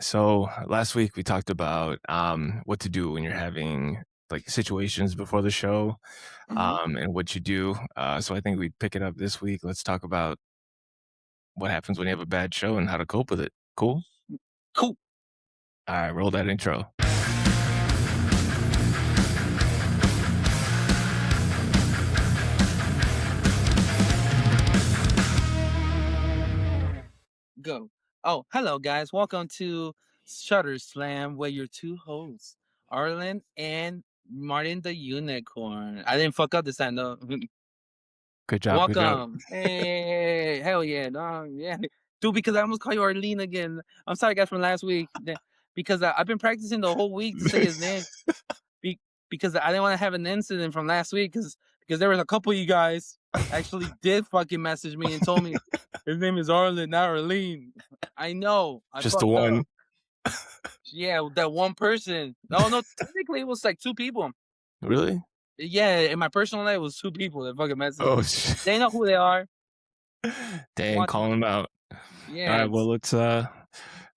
So last week we talked about what to do when you're having like situations before the show, Mhm. and what you do. So I think we pick it up this week. Let's talk about what happens when you have a bad show and how to cope with it. Cool. Cool. All right, roll that intro. Go. Oh, hello, guys. Welcome to Shutter Slam, where your two hosts, Arlen and Martin the Unicorn. I didn't fuck up this time, though. Good job. Good job. Welcome. Hey, hell yeah. No, yeah. Dude, because I almost called you Arlene again. I'm sorry, guys, from last week. Because I've been practicing the whole week to say his name be, because I didn't want to have an incident from last week because there was a couple of you guys actually did fucking message me and told me his name is Arlen, not Arlene. I know. I Just the fucked one. up. Yeah, that one person. No, no, technically it was like two people. Really? Yeah, in my personal life, it was two people that fucking messaged Oh, me. They know who they are. dang, Watch. calling him out. All Yeah, right, well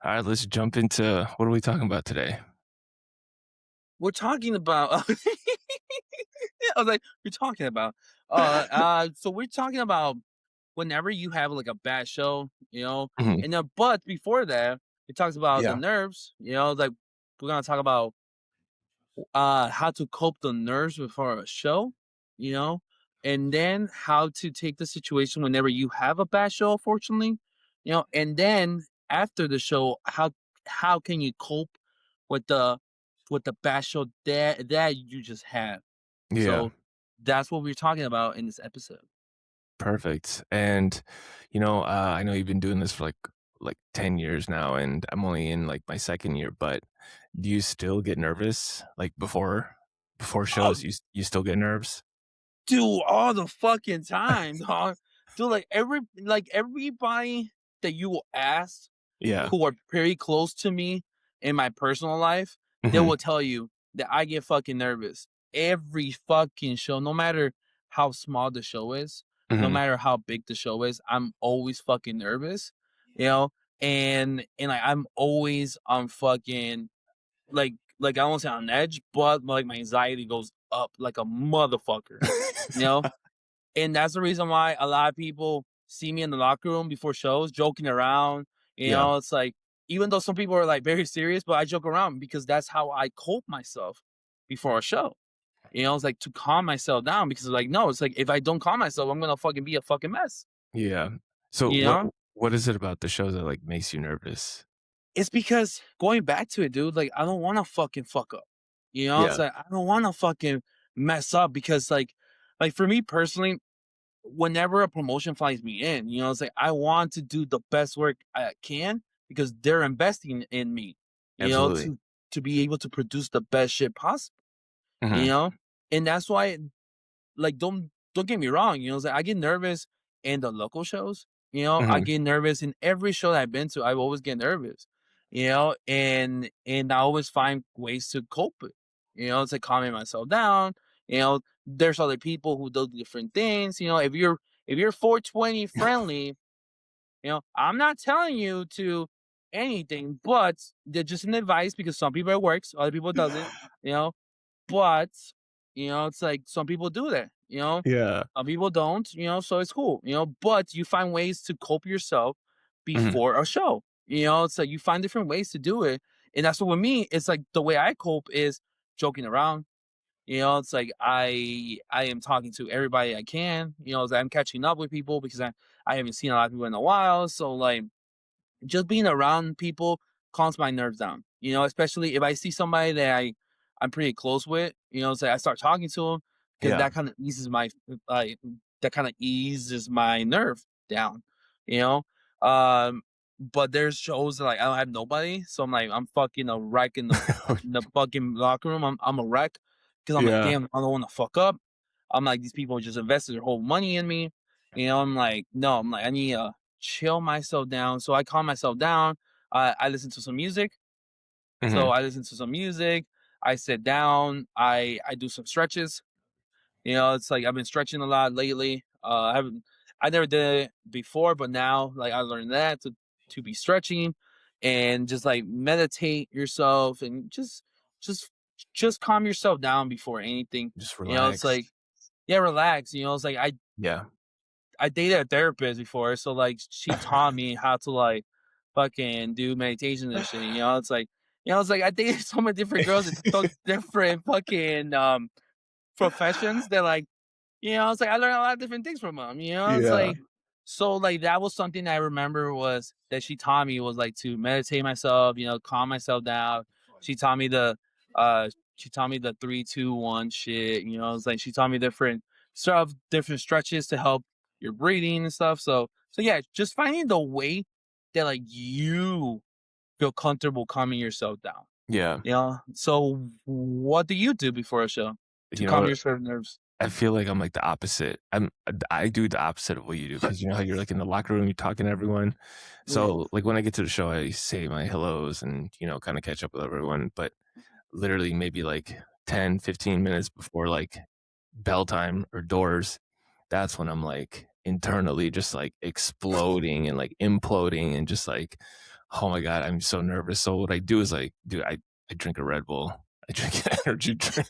all right, let's jump into what are we talking about today? we're talking about. I was like, "We're talking about." So we're talking about whenever you have like a bad show, Mhm. and then but before that, it talks about the Yeah. nerves. Like we're gonna talk about how to cope the nerves before a show, you know, and then how to take the situation whenever you have a bad show, unfortunately, and then after the show, how can you cope with the bad show that you just had. Yeah. So that's what we're talking about in this episode. Perfect. And I know you've been doing this for like 10 years now, and I'm only in like my second year, but do you still get nervous like before shows? Oh, You still get nerves? dude, all the fucking time, dog. Dude, everybody that you will ask Yeah. who are very close to me in my personal life, they Mhm. will tell you that I get fucking nervous every fucking show, no matter how small the show is, no Mhm. matter how big the show is. I'm always fucking nervous, you know, and like I'm always on fucking like I won't say on edge, but like my anxiety goes up like a motherfucker, you know. And that's the reason why a lot of people see me in the locker room before shows, joking around. Yeah. It's like even though some people are like very serious, but I joke around because that's how I cope myself before a show. It's like to calm myself down because like no, it's like if I don't calm myself, I'm gonna fucking be a fucking mess. Yeah. So You know? what is it about the shows that like makes you nervous? It's because going back to it, dude, like I don't wanna fucking fuck up. It's Yeah. like I don't wanna fucking mess up because like for me personally, whenever a promotion flies me in, it's like I want to do the best work I can because they're investing in me, Absolutely. to be able to produce the best shit possible, you Mhm. know? And that's why like don't get me wrong, it's like I get nervous in the local shows, I Mhm. get nervous in every show that I've been to. I always get nervous, and I always find ways to cope with, it's like calming myself down, there's other people who do different things, if you're 420 friendly, I'm not telling you to anything, but they're just an advice because some people it works, other people doesn't, you know but, it's like some people do that, Yeah. some people don't, so it's cool, but you find ways to cope yourself Mhm. before a show. It's like you find different ways to do it. And that's what with me, it's like the way I cope is joking around. It's like I am talking to everybody I can, it's like I'm catching up with people because I haven't seen a lot of people in a while. So like just being around people calms my nerves down. Especially if I see somebody that I'm pretty close with. So I start talking to them because Yeah. like that kind of eases my nerve down. You know, um, but there's shows that like I don't have nobody, so I'm like I'm fucking a wreck in the fucking locker room. I'm a wreck because I'm like Yeah. damn I don't want to fuck up. I'm like these people just invested their whole money in me. I'm like no, I'm like I need chill myself down. So I calm myself down. I listen to some music. So Mhm. I listen to some music. I sit down. I do some stretches. It's like I've been stretching a lot lately. I never did it before, but now like I learned that to be stretching. and just like meditate yourself and just just calm yourself down before anything. Just You know, it's relax. like, yeah, relax. You know, it's like Yeah. I dated a therapist before, so like she taught me how to like fucking do meditation and shit. It's like I dated so many different girls that so different fucking professions that like, it's like I learned a lot of different things from them. It's Yeah. like, so like that was something that I remember was that she taught me was like to meditate myself, calm myself down. She taught me the uh she taught me the 3, 2, 1 shit. It's like she taught me different stretches to help your breathing and stuff. So yeah, just finding the way that like you feel comfortable calming yourself down. Yeah. So what do you do before a show to You know calm what? your sort of nerves? I feel like I'm like the opposite. I do the opposite of what you do because you know how you're like in the locker room, you're talking to everyone. Yeah. So like when I get to the show, I say my hellos and kind of catch up with everyone. But literally maybe like 10, 15 minutes before like bell time or doors, that's when I'm like internally just like exploding and like imploding and just like, oh my God, I'm so nervous. So what I do is like, dude, I drink a Red Bull. I drink an energy drink.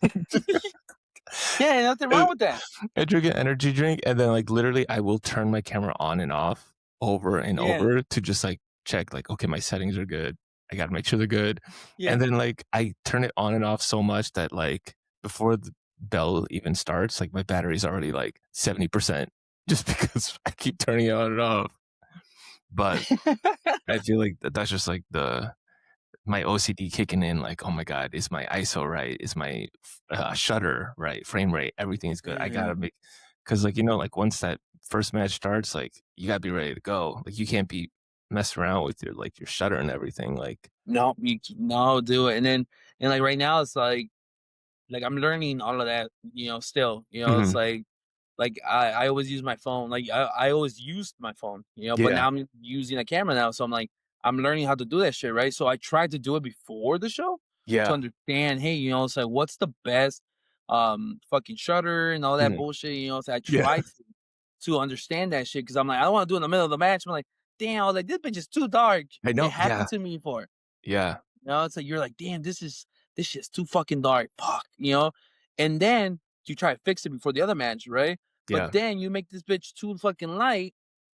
Yeah, nothing wrong with that. I drink an energy drink and then like literally I will turn my camera on and off over and Yeah. over to just like check like okay my settings are good. I got to make sure they're good. Yeah. And then like I turn it on and off so much that like before the bell even starts like my battery's already like 70% just because I keep turning it on and off. But I feel like that's just like the my OCD kicking in, like, oh my God, is my ISO right? Is my shutter right? Frame rate, everything is good. I Yeah. gotta make, because, like, like once that first match starts, like, you gotta be ready to go. Like, you can't be messing around with your shutter and everything. Like, No, no, do it. And like right now, it's like I'm learning all of that. Still, it's mhm, like I always use my phone. Like I always used my phone. But yeah, now I'm using a camera now, so I'm like I'm learning how to do that shit, right? So I tried to do it before the show to yeah, understand. Hey, it's like what's the best fucking shutter and all that mhm, bullshit. So I yeah. tried to understand that shit because I'm like, I don't want to do it in the middle of the match. I'm like, damn, I was like, this bitch is too dark. I It know. happened Yeah, to me before. yeah, It's like you're like, damn, this shit's too fucking dark. Fuck. And then you try to fix it before the other match, right? But yeah, then you make this bitch too fucking light,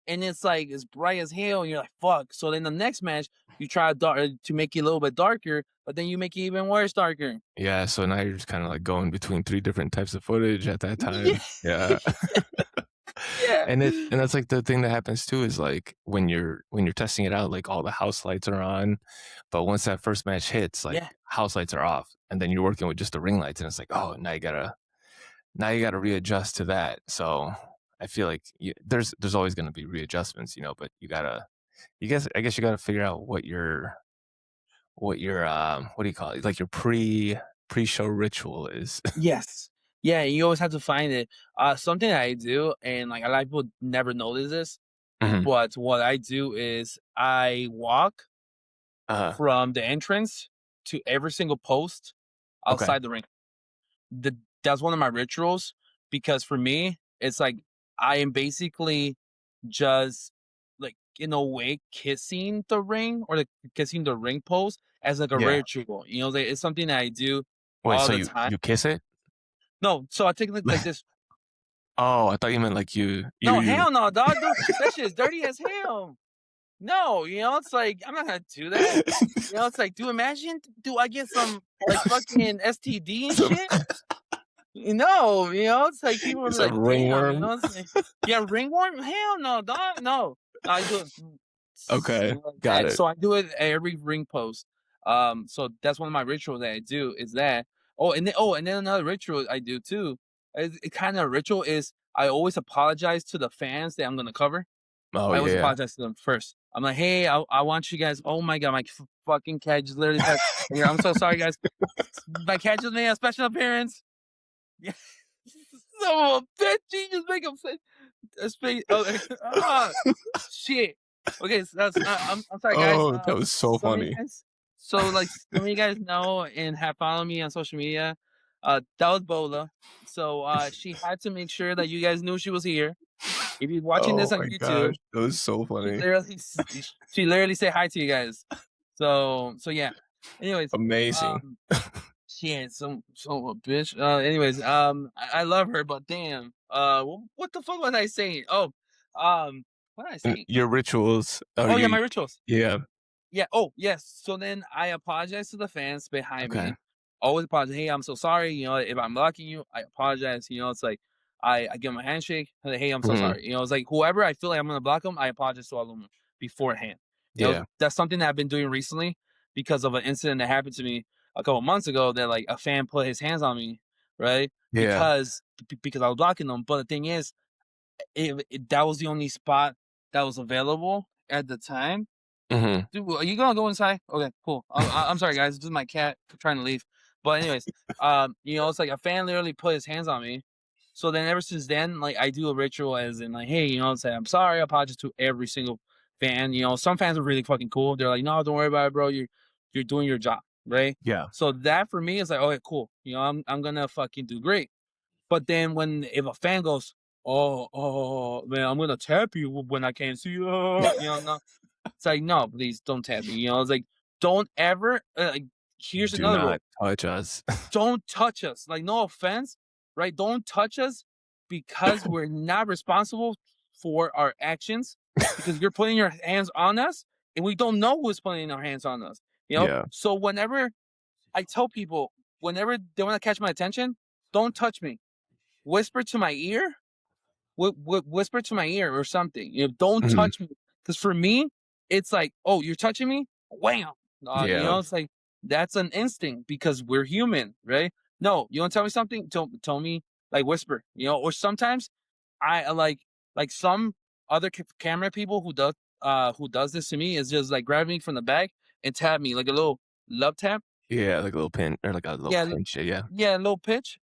and it's like it's bright as hell, and you're like, fuck. So then the next match, you try to make it a little bit darker, but then you make it even worse darker. yeah. So now you're just kind of like going between three different types of footage at that Yeah, time. Yeah. yeah, And that's like the thing that happens too is like when you're testing it out, like all the house lights are on, but once that first match hits, like yeah. house lights are off, and then you're working with just the ring lights, and it's like, oh, now you gotta readjust to that. So I feel like there's always gonna be readjustments, but I guess you gotta figure out what your what do you call it, like your pre-show ritual is. Yes. Yeah, you always have to find it. Something that I do, and like a lot of people never notice this, Mhm. but what I do is I walk Uh-huh. from the entrance to every single post Okay. outside the ring. That's one of my rituals because for me, it's like I am basically just like in a way kissing the ring or like kissing the ring post as like a Yeah. ritual. Like, it's something that I do Wait, all so the you time. you kiss it? No, so I take it like this. Oh, I thought you meant like you No, you hell no, dog. Dude, that shit is dirty as hell. No, it's like I'm not gonna do that. It's like, do imagine, do I get some like fucking STD and some shit? No, it's like people are some like, damn, ringworm? it's like, yeah, ringworm? Hell no, dog, no. No, I do it Okay, like got that. it. So I do it at every ring post. So that's one of my rituals that I do is that. Oh, and then another ritual I do too. It kind of ritual is I always apologize to the fans that I'm gonna cover. Oh, I yeah, always yeah. apologize to them first. I'm like, hey, I want you guys. Oh my god, my fucking cat just literally passed. Here, I'm so sorry, guys. My cat just made a special appearance. Yeah. Son of a bitch, he just make him say a space. Okay. Shit. Okay, so that's I'm sorry, guys. Oh, that was so Some of you funny. guys, so like some of you guys know and have followed me on social media. That was Bola. So she had to make sure that you guys knew she was here. If you're watching this Oh on my gosh, YouTube, that was so she funny. literally she literally said hi to you guys. So yeah. Anyways, Amazing. um, shit, so a bitch. Anyways, I love her, but damn. What the fuck was I saying? Oh, what did I And say? your rituals are Oh yeah, you my rituals. yeah, Yeah. Oh, yes. So then I apologize to the fans behind okay. me. Always apologize. Hey, I'm so sorry. If I'm blocking you, I apologize. It's like I give them a handshake. Like, hey, I'm so Mhm. sorry. It's like whoever I feel like I'm gonna block them, I apologize to all of them beforehand. Yeah. That's something that I've been doing recently because of an incident that happened to me a couple months ago that like a fan put his hands on me, right? Yeah. Because I was blocking them. But the thing is, that was the only spot that was available at the time. Mhm. Dude, are you gonna go inside? Okay, cool. I'm sorry, guys. This is my cat trying to leave. But anyways, it's like a fan literally put his hands on me. So then ever since then, like I do a ritual as in like, hey, say I'm sorry, I apologize to every single fan. Some fans are really fucking cool. They're like, no, don't worry about it, bro. You're doing your job, right? Yeah. So that for me is like, okay, cool. I'm gonna fucking do great. But then if a fan goes, oh man, I'm gonna tap you when I can't see you, no, it's like, "No, please don't tap me," it's like, "Don't ever" like, here's Do another not rule, touch us. "Don't touch us," like, no offense, right? Don't touch us because we're not responsible for our actions, because you're putting your hands on us, and we don't know who's putting their hands on us, Yeah. So whenever I tell people, whenever they wanna catch my attention, "Don't touch me." Whisper to my ear, whisper to my ear or something. Don't Mhm. touch me, because for me, it's like, oh, you're touching me, wham. Yeah. It's like that's an instinct because we're human, right? No, you want to tell me something? Tell me, like whisper, Or sometimes I like some other camera people who does this to me is just like grab me from the back and tap me like a little love tap. Yeah, like a little pin or like a little Yeah, pinch, yeah. yeah, a little pitch,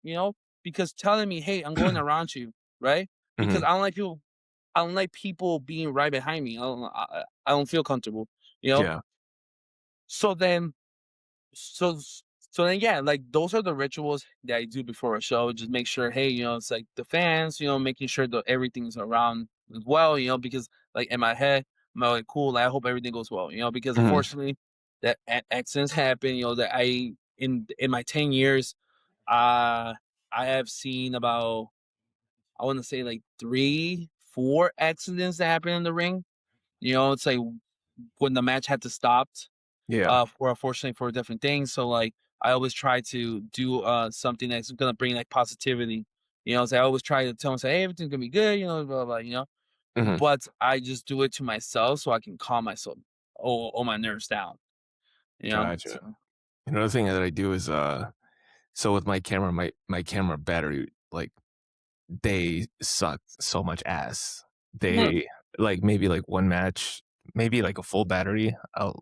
because telling me, "Hey, I'm going around you," right? Because Mhm. I don't like people being right behind me. I don't feel comfortable, you know? Yeah. So then so so then, yeah, like, those are the rituals that I do before a show, just make sure, hey, it's like the fans, making sure that everything's around as well, because, like, in my head, I'm like, "Cool, like, I hope everything goes well," because Mhm. unfortunately, that accidents happen, that in my 10 years, uh, I have seen about, I wanna say, like, 3, 4 accidents that happen in the ring. It's like when the match had to stop, Yeah. for unfortunately for different things. So like I always try to do something that's gonna bring like positivity. So I always try to tell myself, hey, everything's gonna be good, blah blah. Mhm. But I just do it to myself so I can calm myself, all my nerves down. Gotcha. So Another thing that I do is, so with my camera, my camera battery, like, they suck so much ass. mhm. They like, maybe, like, 1 match, maybe, like, a full battery,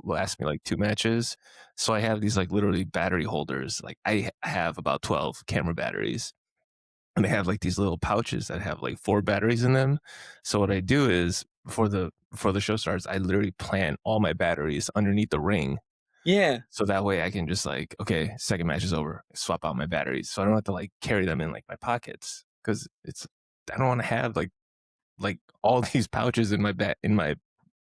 last me, like, 2 matches. So I have these, like, literally battery holders. Like, I have about 12 camera batteries, and they have, like, these little pouches that have, like, 4 batteries in them. So what I do is before the show starts, I literally plant all my batteries underneath the ring, Yeah, so that way I can just like, okay, second match is over, swap out my batteries. So I don't have to like carry them in like my pockets because it's I don't want to have like all these pouches in my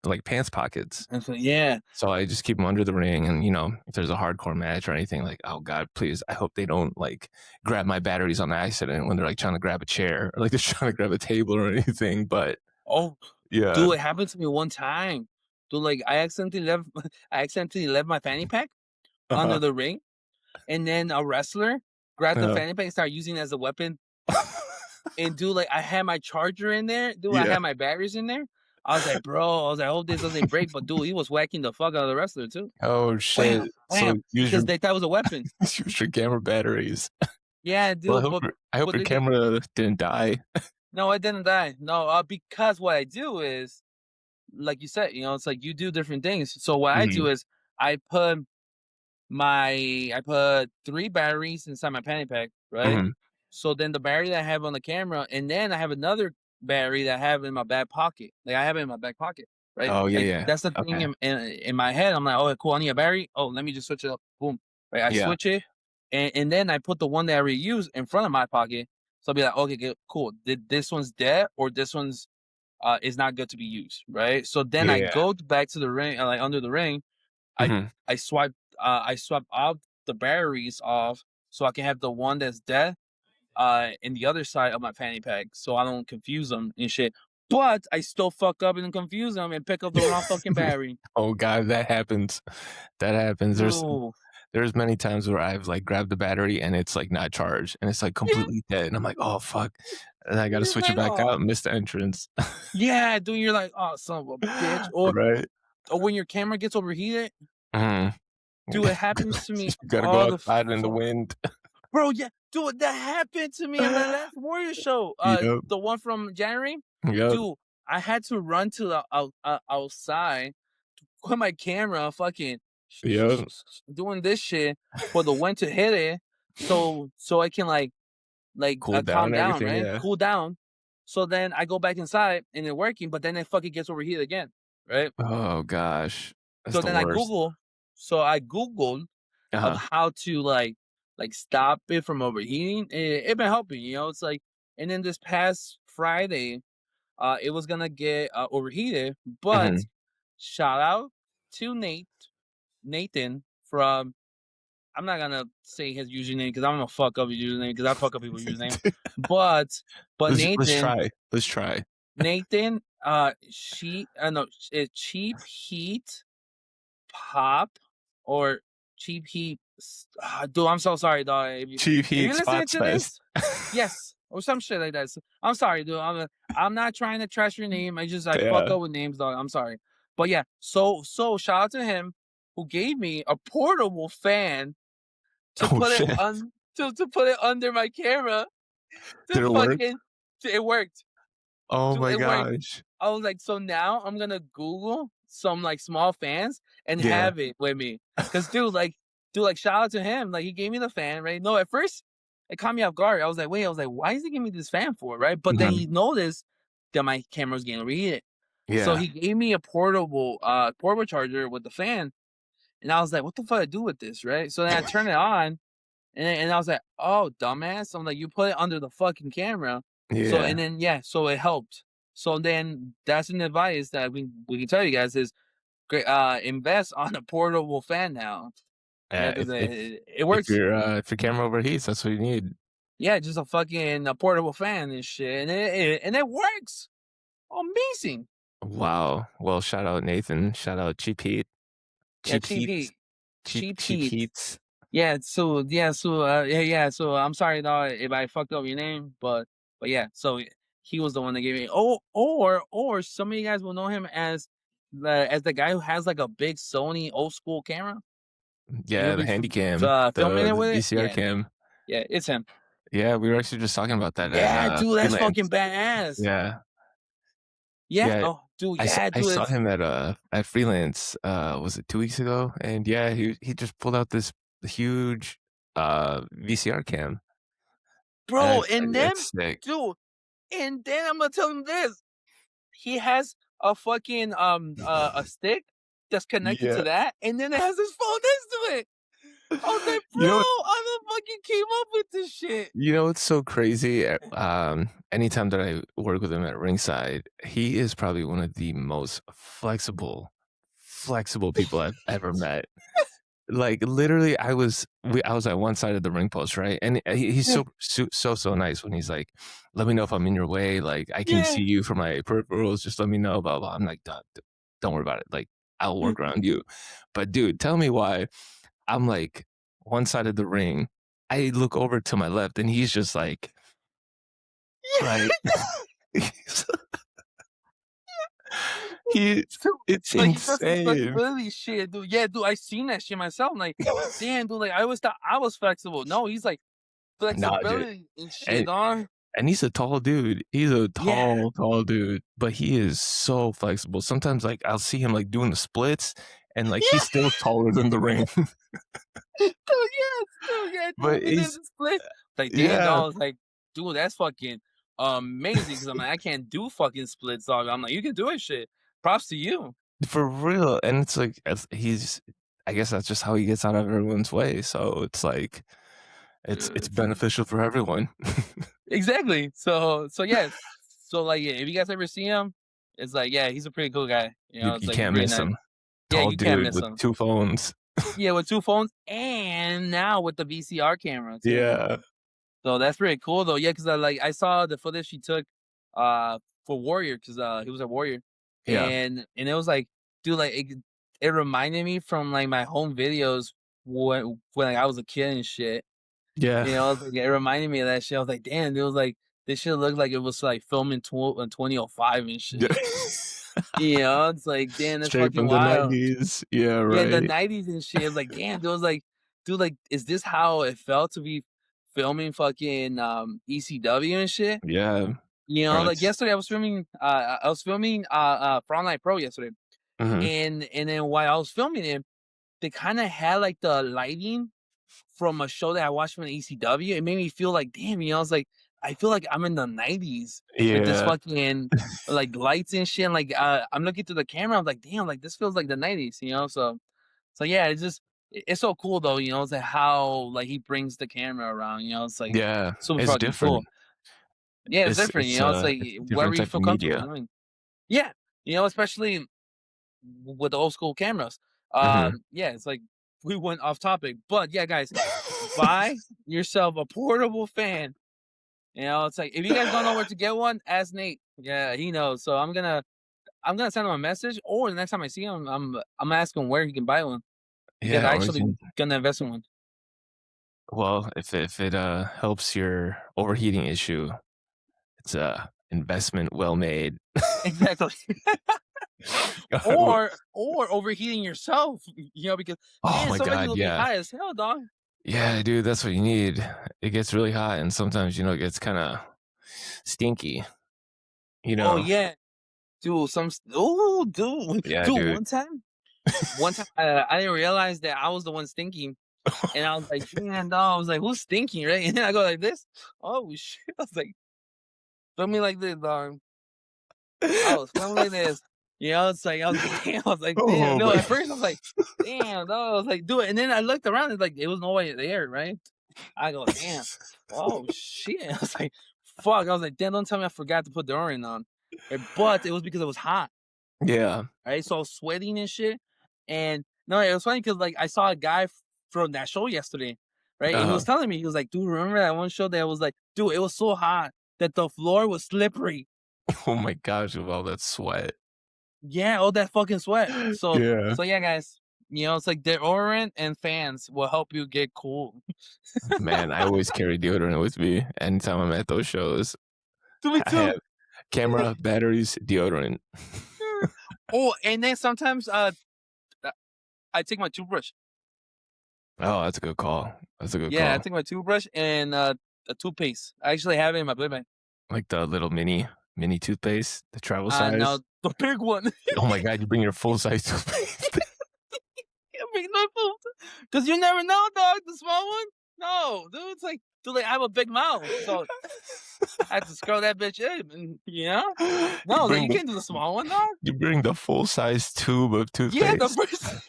like pants pockets. and so yeah. So I just keep them under the ring, and if there's a hardcore match or anything, like, oh god, please, I hope they don't like grab my batteries on accident when they're like trying to grab a chair or like they're trying to grab a table or anything. But Oh, yeah, dude, it happened to me one time. Dude, like I accidentally left my fanny pack under uh-huh. the ring, and then a wrestler grabbed the uh fanny pack and started using it as a weapon. And dude, like I had my charger in there, dude. I yeah. had my batteries in there. I was like, bro, I hope this doesn't break. But dude, he was whacking the fuck out of the wrestler too. Oh Wham, shit. So wham, use because your they thought it was a weapon. use your camera batteries. Yeah, Well, dude. But I hope but your they did. camera didn't die. No, I didn't die. No, because what I do is, like you said, it's like you do different things. So what I do Mhm, is I put I put 3 batteries inside my panty pack, right? mhm. So then the battery that I have on the camera, and then I have another battery that I have in my back pocket. Like I have it in my back pocket, right? Oh, yeah, Like yeah. that's the thing Okay. in my head. I'm like, oh, cool. I need a battery. Oh, let me just switch it up. Boom. Right. I Yeah, switch it, and then I put the one that I already used in front of my pocket. So I'll be like, okay, good, cool. Did this one's dead or this one's is not good to be used, right? So then I yeah. go back to the ring, like under the ring. I Mhm. I swap out the batteries off so I can have the one that's dead in the other side of my fanny pack so I don't confuse them and shit. But I still fuck up and confuse them and pick up the wrong fucking battery. Oh god, that happens. That happens. Dude. There's many times where I've, like, grabbed the battery and it's, like, not charged, and it's, like, Yeah, completely dead, and I'm like, "Oh, fuck," and I gotta you're switch it like, back oh out and miss the entrance. yeah, dude, you're like, oh son of a bitch. Right? Or when your camera gets overheated, Mhm. dude, it happens to You me gotta go all the outside in the fuck. wind. Bro, yeah, dude, that happened to me on my last Warrior show. Yep, The one from January, yep, dude. I had to run to the outside with my camera, fucking yep. doing this shit for the wind to hit it, so I can Cool down calm and down, everything, right, yeah. cool down. So then I go back inside and it's working, but then it fucking gets overheated again, right? Oh gosh. That's So the then worst. I Googled of Uh-huh. how to stop it from overheating. It been helping, it's like, and then this past Friday, it was gonna get overheated, but Mhm. shout out to Nathan from, I'm not gonna say his username because I'm gonna fuck up his username because I fuck up people's username. But Let's Nathan, try. Let's try. no, cheap heat pop or cheap heat. Dude, I'm so sorry, dog. Cheap If heat you're listening spots to fest. this, yes, or some shit like that. I'm sorry, dude. I'm not trying to trash your name. I fuck Yeah. up with names, dog. I'm sorry, but yeah. So shout out to him who gave me a portable fan to Oh put it shit. on to put it under my camera to Did it work? fucking. It worked. Oh Dude, my it worked. gosh. I was like, so now I'm gonna Google some small fans and Yeah. have it with me. Cause dude, shout out to him. Like he gave me the fan, right? No, at first it caught me off guard. I was like, wait, I was like, why is he giving me this fan for? Right? But then Mhm. he noticed that my camera was getting overheated. So Yeah. he gave me a portable charger with the fan. And I was like, what the fuck I do with this? Right. So then I turned it on and I was like, "Oh, dumbass." I'm like, "You put it under the fucking camera." So and Yeah. then yeah, so it helped. So then that's an advice that we can tell you guys is great, invest on a portable fan now. Yeah, because If it works. if your camera overheats, that's what you need. Yeah, just a portable fan and shit, and it works. Amazing. Wow. Well, shout out Nathan. Shout out Cheap Heat. Yeah, Cheap Heats. cheap Cheap heat. Heats. So I'm sorry, dog, if I fucked up your name, but yeah, so he was the one that gave me. Oh, or some of you guys will know him as the guy who has like a big Sony old school camera. He'll Yeah, the be handy cam, filming it the with it. VCR cam. Yeah, it's him. Yeah, we were actually just talking about that at, Yeah, dude, that's fucking Freelance. badass. Yeah. Yeah. Yeah, Oh, dude. Yeah, I dude. saw It's him at Freelance, was it 2 weeks ago? And yeah, he just pulled out this huge, VCR cam. bro, and then It's sick. dude, and then I'm gonna tell him this. He has a fucking a stick that's connected Yeah. to that, and then it has his phone next to it. I was like, bro, You know I done fucking came up with this shit. you know what's so crazy? Anytime that I work with him at ringside, he is probably one of the most flexible people I've ever met. Like, literally, I was at one side of the ring post, right? And he's Yeah, so nice when he's like, "Let me know if I'm in your way, like, I can yeah. see you from my peripherals, just let me know, blah, blah." I'm like, "Dog, don't worry about it, like, I'll work around you." But dude, tell me why I'm, like, one side of the ring, I look over to my left, and he's just like, he's he So, it's like he does some insane. flexibility shit, dude. Yeah, dude, I seen that shit myself. I'm like, damn, dude, like I always thought I was flexible. No, he's like Nah, dude, flexibility and shit, and dog. he's a tall dude. He's a Yeah. tall dude, but he is so flexible. Sometimes, like, I'll see him, like, doing the splits, and, like, he's Yeah. still taller than the ring. Dude, yes, dude, yeah, But doing he's the split. Like, damn, yeah, dog. I was like, dude, that's fucking amazing. Because I'm like, I can't do fucking splits, dog. I'm like, you can do it, shit. Props to you, for real, and it's like, he's I guess that's just how he gets out of everyone's way, so it's like, it's dude. beneficial for everyone. Exactly. So yeah. So like, yeah, if you guys ever see him, it's like, yeah, he's a pretty cool guy. You It's you like he's can't really miss nice. him. Yeah, tall you can't dude miss with them. 2 phones. Yeah, with 2 phones and now with the VCR camera too. Yeah. So that's pretty cool though. Yeah, because I saw the footage she took for Warrior because he was a Warrior. Yeah. And it was like, dude, like it reminded me from like my home videos when like, I was a kid and shit. Yeah. You know, it's like it reminded me of that shit. I was like, damn, it was like this shit looked like it was like filmed in 2005 and Yeah. shit. You know, it's like, damn, that's Straight fucking from the wild. 90s. Yeah, Yeah, in the right. 90s and shit. It was like, damn, dude, was like, dude, like, is this how it felt to be filming fucking ECW and shit? Yeah. You Or know, like like yesterday I was filming for Online Pro yesterday. mhm. And then while I was filming it, they kind of had like the lighting from a show that I watched from the ECW. It made me feel like, damn, you know, I was like, I feel like I'm in the 90s with this Yeah. fucking like lights and shit. And, like I'm looking through the camera, I'm like, damn, like this feels like the 90s, you know? So yeah, it's so cool though, you know, it's like how like he brings the camera around, you know, it's like Yeah. super It's fucking cool. different. Yeah, it's different, you know, It's it's like a wherever different you type feel of comfortable, you media. know what I mean? Yeah, you know, especially with the old school cameras. Mhm. Yeah, it's like we went off topic, but yeah, guys, buy yourself a portable fan. You know, it's like if you guys don't know where to get one, ask Nate. Yeah, he knows. So I'm gonna send him a message, or the next time I see him, I'm asking where he can buy one because Yeah, I or you actually can gonna invest in one. well, if it, helps your overheating issue, it's a investment well made. Exactly. Or overheating yourself, you know, because Oh man, my somebody god, will be yeah. high as hell, dog. Yeah, dude, that's what you need. It gets really hot and sometimes, it gets kinda stinky, you Oh know? yeah, dude. Oh, dude, Yeah, dude. dude. One time, I didn't realize that I was the one stinking, and I was like, "Man, dog." I was like, "Who's stinking?" Right? And then I go like this. Oh shit! I was like, "Feel me like this, dog." I was feeling like this. You know, it's like I was like, "Damn." I was like, "Damn." Oh No, my at first I was like, "Damn, dog." I was like, "Do it." And then I looked around. It's like it was nobody there, right? I go, "Damn." Oh shit! I was like, "Fuck!" I was like, "Damn!" Don't tell me I forgot to put deodorant on. But it was because it was hot. Yeah. Right? So I was sweating and shit. And no, it was funny because like I saw a guy from that show yesterday, right? And he was Uh-huh. telling me, he was like, dude, remember that one show that was like, dude, it was so hot that the floor was slippery. Oh my gosh, of all that sweat. Yeah, all that fucking sweat. So Yeah. so yeah, guys, you know, it's like deodorant and fans will help you get cool. Man, I always carry deodorant with me anytime I'm at those shows. To me I have too. camera, batteries, deodorant. Oh, and then sometimes uh, I take my toothbrush. Oh, that's a good call. That's a good Yeah, I call. take my toothbrush and a toothpaste. I actually have it in my book bag. Like the little mini toothpaste, the travel Now size. the big one. Oh my god, you bring your full size toothpaste. Yeah, big nipple. Cause you never know, dog. The small one. No, dude. It's like, dude, like I have a big mouth, so I had to scroll that bitch in, and You no, like bring you the can't do the small one, dog. full size tube of Yeah, the toothpaste. first,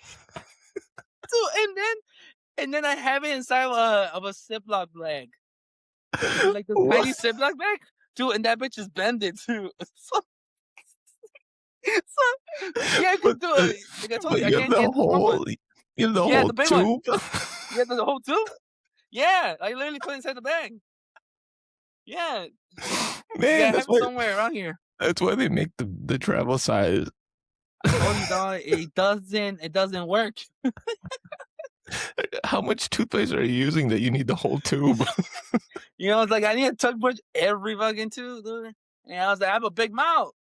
dude, and then I have it inside of a Ziploc bag, like the tiny What? Ziploc bag, dude, and that bitch is bended too. So yeah, cause But dude, like I told but you, I can't get the small one. you have the Yeah, whole the big one. tube? Yeah, the whole tube. Yeah, I literally put it inside the bag. Yeah, yeah, Man, I have it somewhere around here. that's why they make the travel size. I told you, dog, it doesn't work. How much toothpaste are you using that you need the whole tube? You know, it's like I need a toothbrush every fucking tooth, dude. And I was like, I have a big mouth.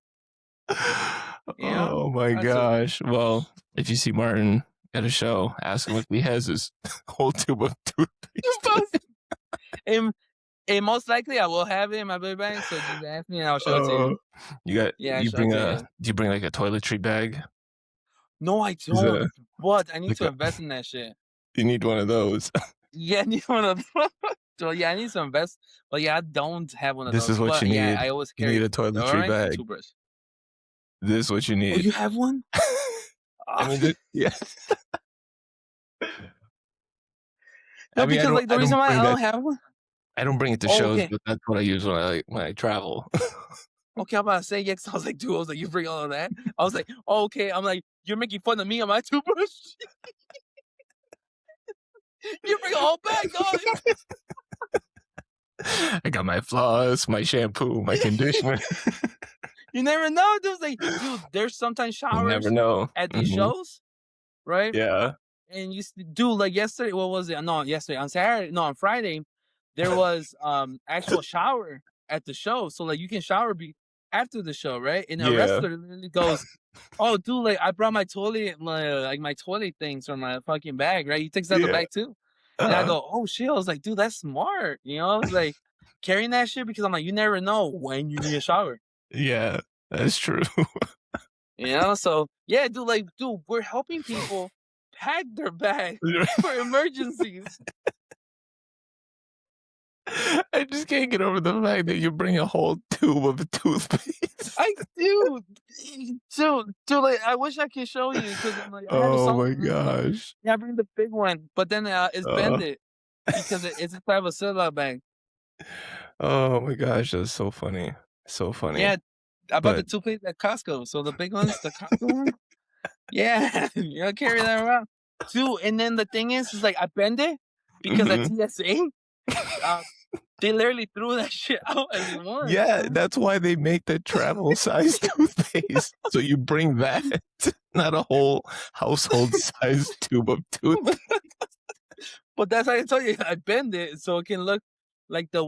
You know, Oh my I so gosh. Well, if you see Martin at a show, ask him if he has his whole tube of toothpaste. and, and most likely I will have it in my baby bank. So just ask me and I'll show it to you. Uh, Yeah, I'll show it to you. do you bring like a toiletry bag? No, I 'Cause, don't. But I need like to invest in that shit. you need one of those. Yeah, I need one of those. So yeah, I need to invest. But yeah, I don't have one of This those. is what you But yeah, need. I always You need carry a toiletry deodorant and bag. toothbrush. This is what you Oh, need. you have one? I Oh, mean, yeah. I no, mean, because like the reason why I don't have one. I don't bring it to Oh, shows, okay. but that's what I use when I travel. Okay, I'm about to say yes. I was like, dude, I was like, you bring all of that? I was like, oh, okay. I'm like, you're making fun of me on my toothbrush? You bring a whole bag, dog. I got my floss, my shampoo, my conditioner. You never know. Dude, was like, dude, there's sometimes You never showers know. at these Mhm. shows, right? Yeah. And you do like yesterday. What was it? No, yesterday on Saturday. No, on Friday, there was actual shower at the show. So like you can shower after the show, right? And a Yeah. wrestler literally goes, "Oh, dude, like I brought my toilet, like my toilet things from my fucking bag, right?" He takes out the Yeah. bag too, and I Uh-huh. go, "Oh shit!" I was like, "Dude, that's smart," you know? I was like carrying that shit because I'm like, you never know when you need a shower. Yeah. That's true. You know, so yeah, dude, like, dude, we're helping people pack their bag for emergencies. I just can't get over the fact that you bring a whole tube of toothpaste. I do, dude, like, I wish I could show you because I'm like, I have it Oh my somewhere. gosh. Yeah, I bring the big one, but then it's Uh, bended because it's inside of a Ziploc bag. oh my gosh, that's so funny. So funny. Yeah, I bought the But toothpaste at Costco, so the big ones, the Costco one. Yeah, you know, carry that around, dude. And then the thing is like I bend it because at mhm. TSA, uh, they literally threw that shit out as one. Yeah, that's why they make the travel size toothpaste. So you bring that, not a whole household size tube of toothpaste. But that's how I tell you, I bend it so it can look like the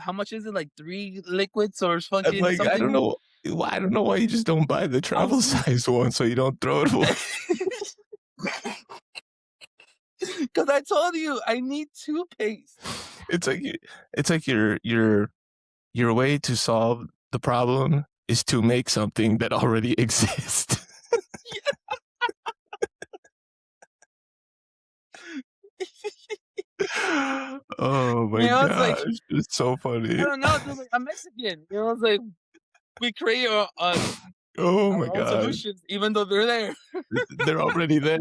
how much is it? Like 3 liquids or I'm fucking like, something? I don't know why you just don't buy the I travel was size one so you don't throw it away. because I told you I need toothpaste. It's like it's like your way to solve the problem is to make something that already exists. Oh You my know, it's gosh, like it's so I funny. don't know, dude, like I'm Mexican. You know, it's like we create Oh my our own gosh, solutions, even though they're there. they're already there.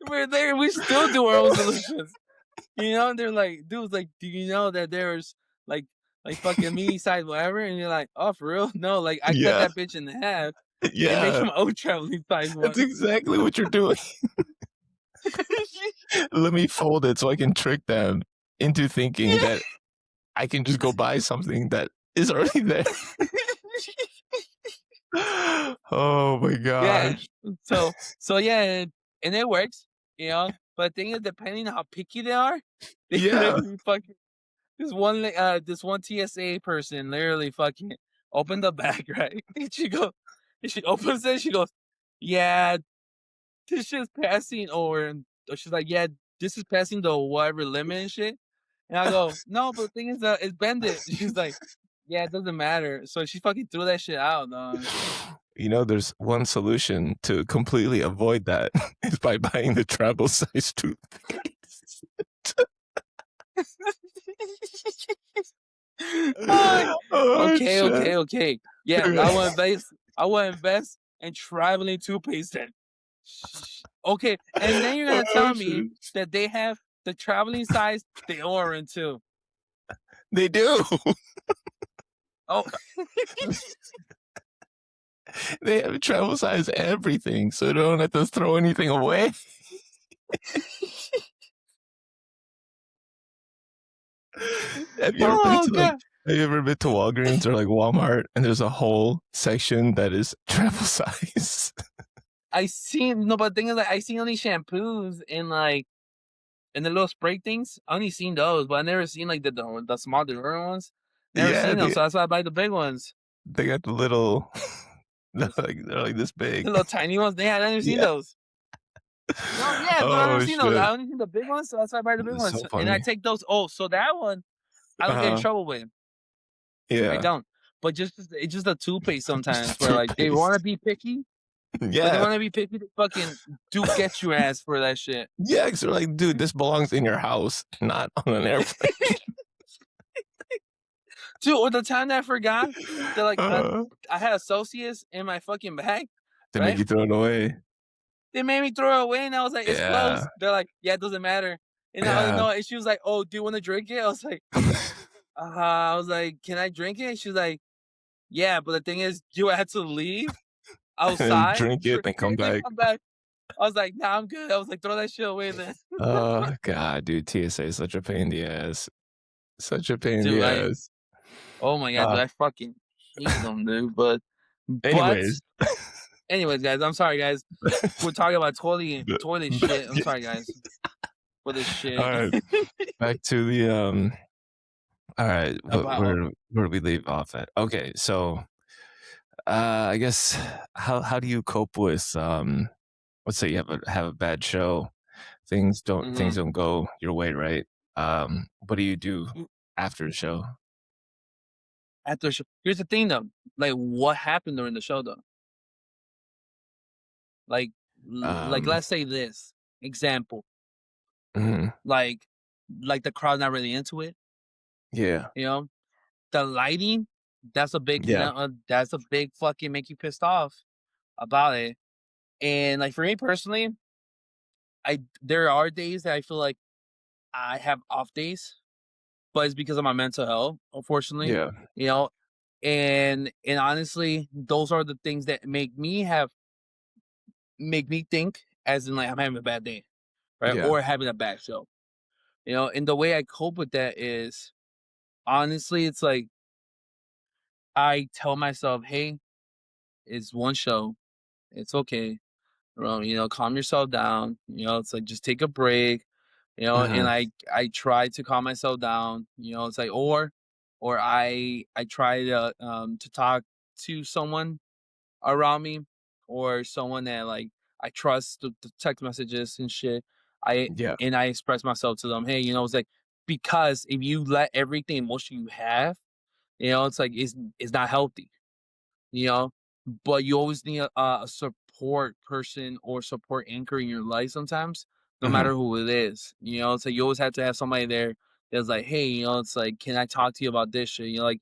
We're there, we still do our own solutions. You know, and they're like, dudes, like, do you know that there's like fucking mini size whatever? And you're like, oh, for real? No, like I cut Yeah, that bitch in half and make yeah, my own traveling size that's one. exactly what you're doing. Let me fold it so I can trick them into thinking that I can just go buy something that is already there. Oh my Yeah. gosh. So yeah, and it works, you know. But the thing is, depending on how picky they are, they Yeah, literally fucking this one TSA person literally fucking opened the bag, right? And she opens it, she goes, yeah, this shit's passing or she's like, yeah, this is passing the whatever limit and shit. And I go, no, but the thing is it's bended. She's like, yeah, it doesn't matter. So she fucking threw that shit out, dog. you know, there's one solution to completely avoid that is by buying the travel size toothpaste. Ah, Oh okay, shit. okay, okay. Yeah, Okay. I will invest in traveling toothpaste then. Okay, and then you're gonna Oh tell me shit. that they have the traveling size deodorant too. They do. Oh, They have travel size everything, so you don't have to throw anything away. Have you ever been oh to like god. have you ever been to Walgreens or like Walmart and there's a whole section that is travel size? I seen no, but the thing is like I seen only shampoos and the little spray things. I only seen those, but I never seen like the small deodorant ones. Never Yeah, seen them, so that's why I buy the big ones. they got the little they're like this big. The little tiny ones. Yeah, I never seen Yeah. those. No, yeah, dude, I never Oh seen those. shit. I only seen the big ones, so that's why I buy the big It's ones. so And I funny. take those. Oh, so that one I don't get in Uh-huh. trouble with. I Yeah. don't. But it's just a toothpaste Just the sometimes where like they want toothpaste. to be picky. When they Yeah. want to be picky, they fucking do get your ass for that shit. Yeah, because they're like, dude, this belongs in your house, not on an airplane. Dude, or the time that I forgot that like Uh, I had associates in my fucking bag, to make right? you throw it away. They made me throw it away, and I was like, "It's Yeah. closed." They're like, "Yeah, it doesn't matter." And I Yeah. know, and she was like, "Oh, do you want to drink it?" I was like, "Can I drink it?" She was like, Yeah, but the thing is, you had to leave and outside, drink it, drink then come it, then back. come back. I was like, "Nah, I'm good." I was like, "Throw that shit away then." God, dude, TSA is such a pain in the ass. Such a pain in Dude, the I ass. oh my god, dude, Uh, I fucking hate them, dude, but anyways, anyways, guys, I'm sorry, guys. We're talking about the toilet shit. I'm sorry, guys, for this shit. alright, back to the, alright, About where do we leave off at? Okay, so, I guess how do you cope with, let's say you have a bad show, things mhm. don't go your way, right? What do you do after the show? After the show here's the thing, though, like, what happened during the show, though? Like Um, let's say this, example, mhm, like the crowd not really into it, yeah, you know? The lighting, yeah, that's a big fucking make you pissed off about it, and, like, for me personally, I there are days that I feel like I have off days, but it's because of my mental health, unfortunately, yeah, you know? And honestly, those are the things that make me think as in, like, I'm having a bad day, right? yeah, Or having a bad show, you know? And the way I cope with that is, honestly, it's like, I tell myself, "Hey, it's one show. It's okay. You know, calm yourself down. You know, it's like just take a break. You know, and mhm, I try to calm myself down. You know, it's like or I try to talk to someone around me or someone that like I trust the text messages and shit. I yeah, and I express myself to them. Hey, you know, it's like because if you let everything emotion you have, you know, it's like it's not healthy, you know? But you always need a support person or support anchor in your life sometimes, no mhm, matter who it is. You know, so you always have to have somebody there that's like, hey, you know, it's like, can I talk to you about this shit? You know,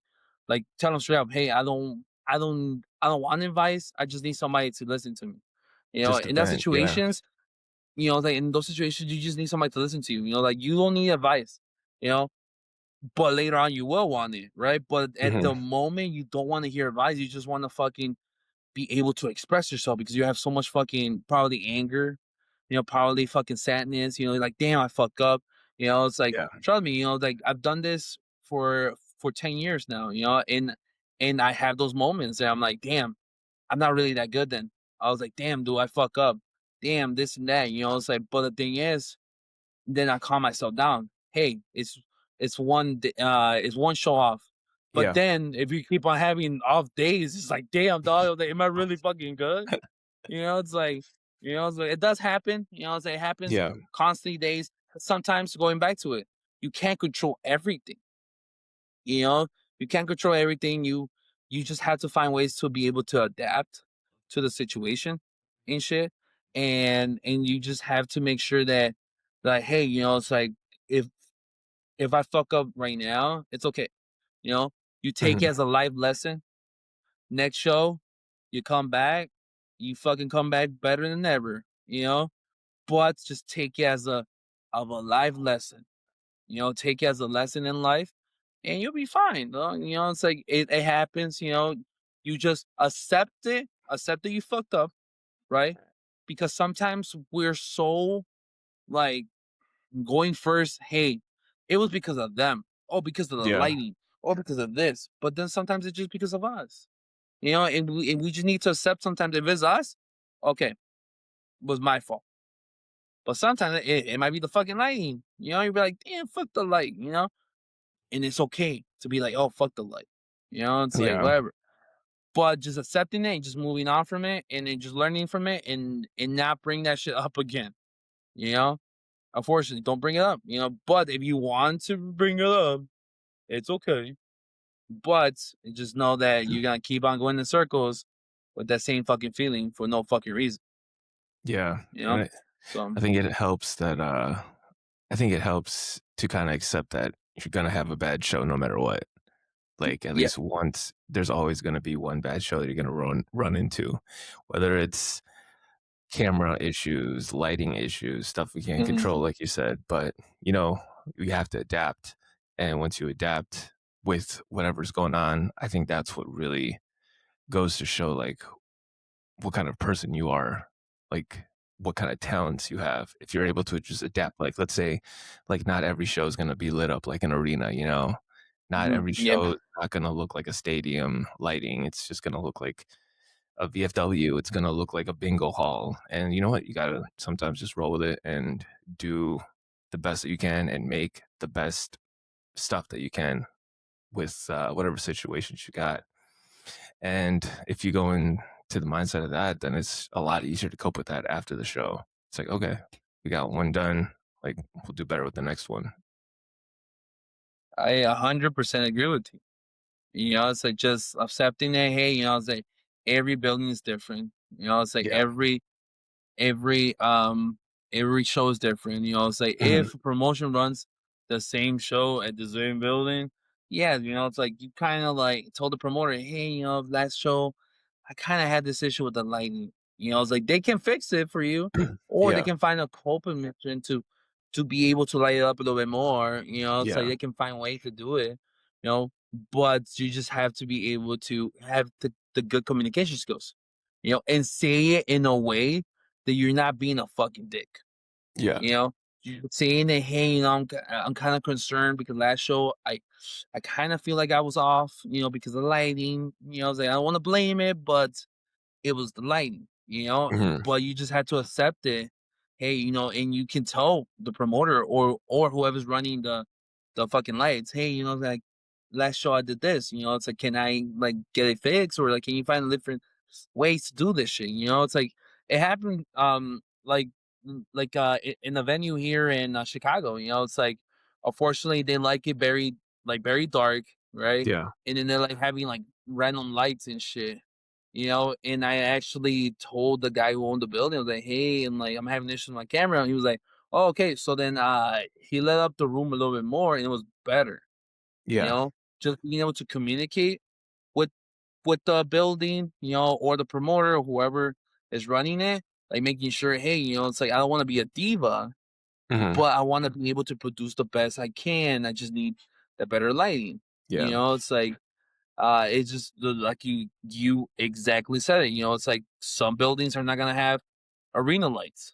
like tell them straight up, hey, I don't want advice. I just need somebody to listen to me. You know, just a in that vent, yeah, situations, you know, like in those situations, you just need somebody to listen to you. You know, like you don't need advice. You know, but later on you will want it, right? But at mhm, the moment, you don't want to hear advice. You just want to fucking be able to express yourself because you have so much fucking probably anger, you know, probably fucking sadness, you know, like damn, I fuck up. You know, it's like yeah, trust me, you know, like I've done this for 10 years now, you know, and I have those moments and I'm like, damn, I'm not really that good then. I was like, damn, do I fuck up? Damn, this and that, you know, it's like, but the thing is, then I calm myself down. Hey, it's one show off. But yeah, then if you keep on having off days, it's like, damn dog, like, am I really fucking good? You know, it's like, you know, it's like, it does happen. You know, it's like, it happens yeah, constantly days. Sometimes going back to it, you can't control everything. You know, you can't control everything. You just have to find ways to be able to adapt to the situation and shit. And you just have to make sure that like, hey, you know, it's like if if I fuck up right now, it's okay. You know, you take it mhm, as a life lesson. Next show, you come back, you fucking come back better than ever, you know? But just take it as a life lesson. You know, take it as a lesson in life and you'll be fine. Dog. You know, it's like it happens, you know. You just accept that you fucked up, right? Because sometimes we're so like going first, hey, it was because of them, or because of the yeah, lighting, or because of this. But then sometimes it's just because of us. You know, and we just need to accept sometimes if it's us, okay, it was my fault. But sometimes it might be the fucking lighting. You know, you'll be like, damn, fuck the light, you know? And it's okay to be like, "Oh, fuck the light." You know, it's like yeah, whatever. But just accepting it and just moving on from it and then just learning from it and not bring that shit up again. You know? Unfortunately, don't bring it up, you know. But if you want to bring it up, it's okay. But just know that you're gonna keep on going in circles with that same fucking feeling for no fucking reason, yeah, you and know? So I think it helps that, I think it helps to kinda accept that you're gonna have a bad show no matter what. Like, at yeah. least once there's always gonna be one bad show that you're gonna run into, whether it's camera issues, lighting issues, stuff we can't Mhm. control, like you said, but, you know, we have to adapt, and once you adapt, with whatever's going on. I think that's what really goes to show like what kind of person you are, like what kind of talents you have. If you're able to just adapt, like let's say, like not every show is going to be lit up like an arena, you know, not Mhm. every Yep. show is not going to look like a stadium lighting. It's just going to look like a VFW. It's going to look like a bingo hall. And you know what? You got to sometimes just roll with it and do the best that you can and make the best stuff that you can with whatever situations you got. And if you go into the mindset of that, then it's a lot easier to cope with that after the show. It's like, okay, we got one done. Like, we'll do better with the next one. I 100% agree with you. It's like just accepting that, hey, it's like every building is different. It's like Yeah. every every show is different. It's like Hmm. if a promotion runs the same show at the same building, yeah, it's like you kind of like told the promoter, hey, last show, I kind of had this issue with the lighting. It's like they can fix it for you, or they Yeah. can find a coping mission to be able to light it up a little bit more. It's like Yeah. they can find ways to do it. But you just have to be able to have the good communication skills. And say it in a way that you're not being a fucking dick. Yeah. You know, you saying that, hey, I'm kind of concerned because last show I kind of feel like I was off, because of the lighting. I was like, I don't want to blame it, but it was the lighting, Hmm. but you just had to accept it. Hey, and you can tell the promoter or whoever's running the fucking lights, hey, like last show I did this, it's like, can I like get it fixed or like can you find different ways to do this shit? It's like it happened like in the venue here in Chicago, it's like unfortunately they like it very dark, right? Yeah. And then they're like having like random lights and shit. And I actually told the guy who owned the building, I was like, hey, and like I'm having issues with my camera. And he was like, oh, okay. So then he lit up the room a little bit more and it was better, you Yeah. know, just being able to communicate with with the building, or the promoter or whoever is running it, like making sure, hey, it's like I don't want to be a diva, Hmm. but I want to be able to produce the best I can. I just need the better lighting. Yeah. It's like it's just like you exactly said it. It's like some buildings are not gonna have arena lights.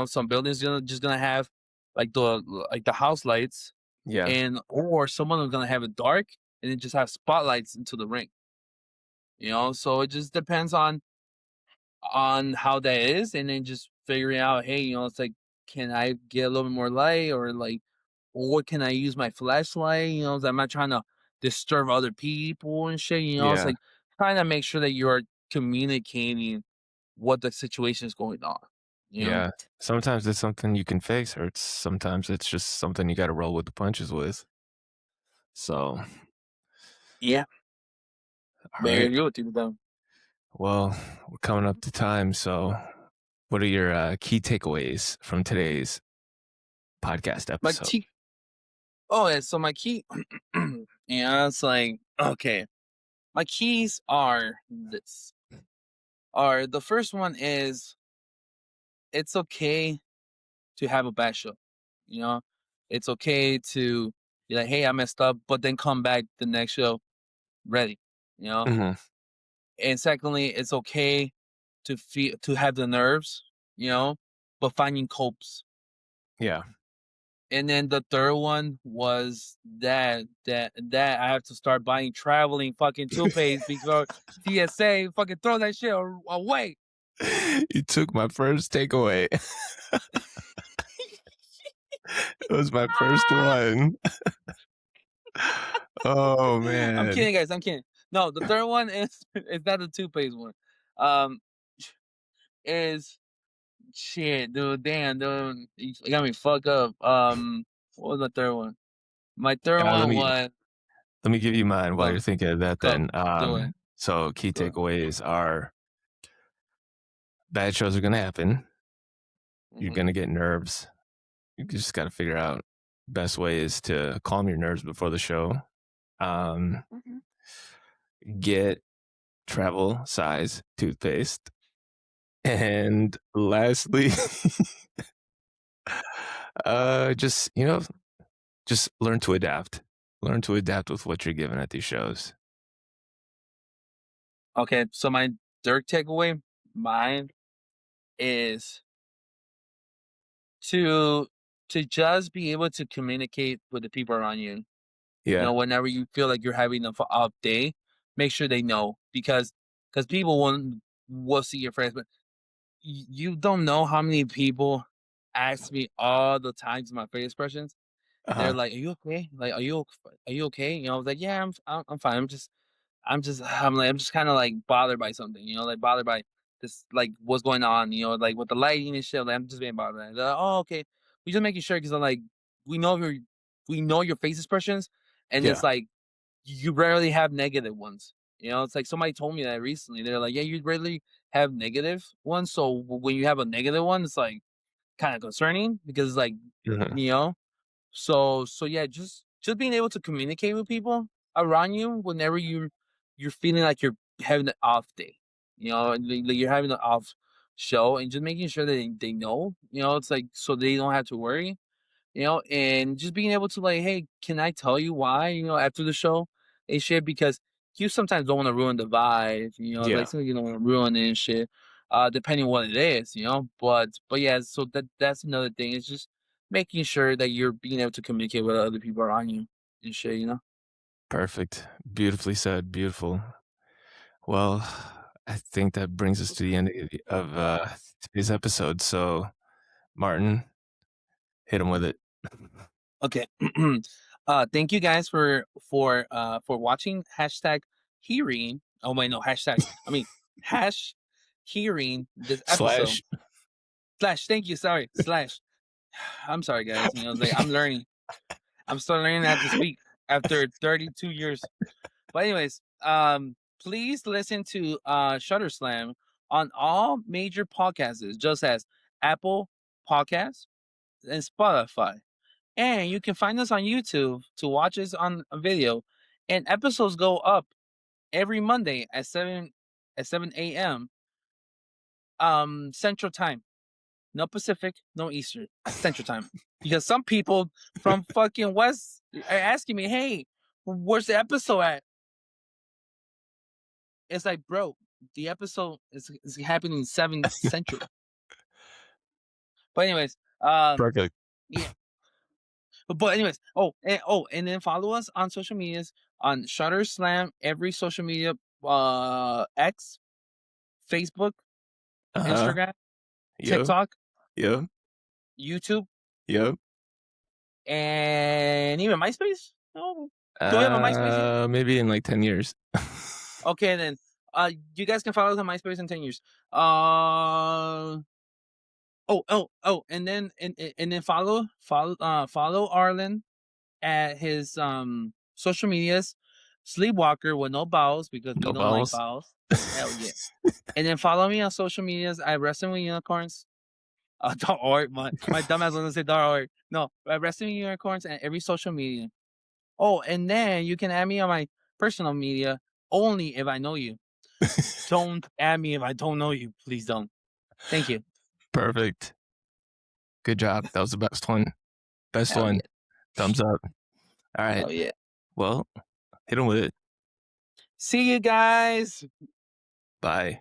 Some buildings just gonna have like the house lights, Yeah. and or some of them gonna have it dark and then just have spotlights into the ring. So it just depends on how that is, and then just figuring out, hey, it's like, can I get a little bit more light, or like, what can I use my flashlight? I'm not trying to disturb other people and shit. It's Yeah. like trying to make sure that you're communicating what the situation is going on. You know? Yeah. Sometimes it's something you can fix, or sometimes it's just something you got to roll with the punches with. So, Yeah, all very right. agree with you though. Well, we're coming up to time. So, what are your key takeaways from today's podcast My episode? key. Oh yeah, so my key. It's like okay. My keys are this. Are the first one is it's okay to have a bad show. You know, it's okay to be like, hey, I messed up, but then come back the next show ready. You know, Hmm. and secondly, it's okay to have the nerves. But finding copes. Yeah. And then the third one was that I have to start buying traveling fucking toothpaste because TSA fucking throw that shit away. You took my first takeaway. It was my first one. Oh I'm man. kidding, guys. I'm kidding. No, the third one is not the toothpaste one. Um, is shit, dude. Damn, dude, you got me fucked up. What was the third one? My third Uh, let one me was let me give you mine while go you're thinking of that. go Then, do it. so key Do it. takeaways are: bad shows are gonna happen. You're Mhm. gonna get nerves. You just got to figure out best ways to calm your nerves before the show. Um, Mhm. get travel size toothpaste. And lastly, just just learn to adapt. learn to adapt with what you're given at these shows. Okay, so my direct takeaway, mine is to just be able to communicate with the people around you. You know, Yeah. whenever you feel like you're having a off day, make sure they know because people will see your friends, but you don't know how many people ask me all the times my face expressions. They're Uh-huh. like, "Are you okay? Like, are you okay?" You know, I was like, "Yeah, I'm fine. I'm just kind of like bothered by something, you know, like bothered by this, like what's going on, you know, like with the lighting and shit. Like, I'm just being bothered. By it. They're like, oh, okay. We just making sure because I'm like, we know your we know your face expressions, and it's Yeah. like you rarely have negative ones. You know, it's like somebody told me that recently. They're like, yeah, you rarely have negative ones. So when you have a negative one, it's like kind of concerning because like Mhm. you know so yeah, just being able to communicate with people around you whenever you're feeling like you're having an off day, you know, and like you're having an off show, and just making sure that they know, you know, it's like so they don't have to worry, you know, and just being able to like, hey, can I tell you why, you know, after the show and shit, because you sometimes don't want to ruin the vibe, you know, like Yeah. something you don't want to ruin it and shit, depending on what it is, you know, but yeah, so that's another thing. It's just making sure that you're being able to communicate with other people around you and shit, you know. Perfect. Beautifully said. Beautiful. Well, I think that brings us to the end of today's episode. So, Martin, hit him with it. Okay. Thank you guys for watching. Hashtag hearing. Oh wait, no, hashtag. I mean hash hearing this episode. Slash. Slash, thank you, sorry. Slash. I'm sorry guys. You know, like I'm learning. I'm still learning how to speak after 32 years. But anyways, please listen to Shutter Slam on all major podcasts, just as Apple Podcasts and Spotify. And you can find us on YouTube to watch us on a video. And episodes go up every Monday at 7 a.m. Central Time. No Pacific, no Eastern. Central Time. Because some people from fucking West are asking me, hey, where's the episode at? It's like, bro, the episode is happening 7 Central. But anyways, Perfect. yeah. But anyways, and then follow us on social medias on Shutter Slam, every social media, X, Facebook, Uh-huh. Instagram, Yep. TikTok, Yep. YouTube, Yep. and even MySpace. Oh, do we have a MySpace yet? Maybe in like 10 years. Okay, then you guys can follow us on MySpace in 10 years. Uh and then follow Arlen at his social medias, Sleepwalker with no vowels because we No don't like vowels. vowels. Hell yeah. And then follow me on social medias at Wrestling with Unicorns. Dot org. My dumbass was gonna say dot org. No, Wrestling with Unicorns and every social media. Oh, and then you can add me on my personal media only if I know you. Don't add me if I don't know you. Please don't. Thank you. Perfect. Good job. That was the best one. Best Hell one. yeah. Thumbs up. All right. Hell yeah. Well, hit him with it. See you guys. Bye.